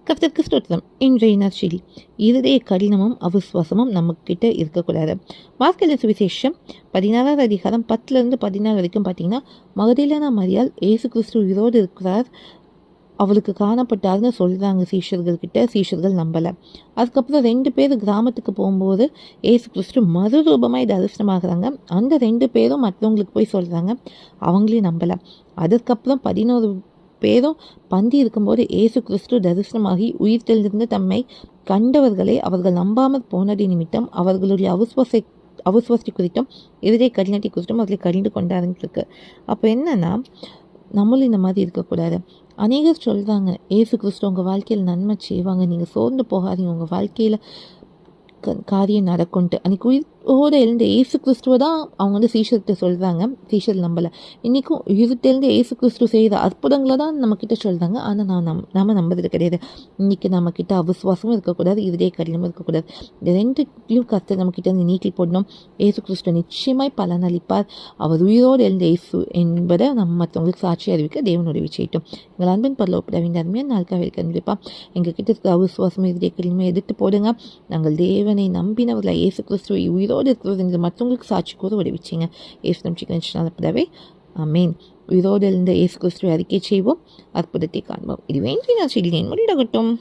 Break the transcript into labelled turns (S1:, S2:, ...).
S1: கர்த்தருக்கு ஸ்தோத்திரம். இன்றைய நற்செய்தி, இருதய கடினமும் அவிசுவாசமும் நம்மக்கிட்ட இருக்கக்கூடாது. மார்க் சுவிசேஷம் 16வது அதிகாரம் 10-14 வரைக்கும் பார்த்தீங்கன்னா, மகதலேனா மரியாள் இயேசு கிறிஸ்து உயிரோடு இருக்கிறார், அவளுக்கு காணப்பட்டார்னு சொல்கிறாங்க சீஷர்கள்கிட்ட. சீஷர்கள் நம்பலை. அதுக்கப்புறம் 2 பேர் கிராமத்துக்கு போகும்போது ஏசு கிறிஸ்து மறுரூபமாய் தரிசனமாகறாங்க. அந்த 2 பேரும் மற்றவங்களுக்கு போய் சொல்கிறாங்க, அவங்களையும் நம்பலை. அதுக்கப்புறம் 11 பேரும் பந்தி இருக்கும்போது ஏசு கிறிஸ்து தரிசனமாகி உயிர் தெளிந்திருந்து தம்மை கண்டவர்களை அவர்கள் நம்பாமல் போனது நிமித்தம் அவர்களுடைய அவிசுவாசத்தை குறித்தும் இருதய கடினத்தை குறித்தும் அவர்களை கடிந்து கொண்டாருன்னு இருக்கு. அப்போ என்னன்னா, நம்மளும் இந்த மாதிரி இருக்கக்கூடாது. அநேகர் சொல்கிறாங்க, ஏசு கிறிஸ்து உங்கள் வாழ்க்கையில் நன்மை செய்வாங்க, நீங்கள் சோர்ந்து போகாதீங்க, உங்கள் வாழ்க்கையில் காரியம் நடக்கும்ட்டு. அன்றைக்கி உயிரோடு எழுந்த ஏசு கிறிஸ்துவை தான் அவங்க வந்து சீஷர்கிட்ட சொல்கிறாங்க. சீஷர் நம்பலை. இன்றைக்கும் உயிர்த்தெழுந்த ஏசு கிறிஸ்து செய்கிற அற்புதங்களை தான் நம்மக்கிட்ட சொல்கிறாங்க. ஆனால் நாம் நம்புறது கிடையாது. இன்றைக்கி நம்மக்கிட்ட அவிசுவாசமும் இருக்கக்கூடாது, இருதய கடினமும் இருக்கக்கூடாது. இந்த 2த்தையும் கர்த்தர் நம்மக்கிட்ட வந்து நீக்கி போடணும். ஏசு கிறிஸ்து நிச்சயமாய் பலனளிப்பார். அவர் உயிரோடு எழுந்த ஏசு என்பதை நம்ம மற்றவங்களுக்கு சாட்சி அறிவிக்க தேவன் உதவி செய்யட்டும். எங்கள் அன்பின் பரலோகப்பிதாவே, இந்த அருமையான நாளுக்காக இருக்கா எங்ககிட்ட இருக்கிற அவிசுவாசமும் இருதய கடினமும் எதிர்த்து போடுங்க. நாங்கள் தேவனை நம்பினவர்களை இயேசு கிறிஸ்துவை உயிரோடு இருக்கிறது என்று மற்றவங்களுக்கு சாட்சி கூற உதவிச்சிங்க. இயேசு நம்பிக்கை பிதாவே, ஆமேன். உயிரோடு எழுந்த இயேசு கிறிஸ்துவை அறிக்கை செய்வோம், அற்புதத்தை காண்போம். இது வேண்டிய நான் செய்கிறேன். முடியட்டும்.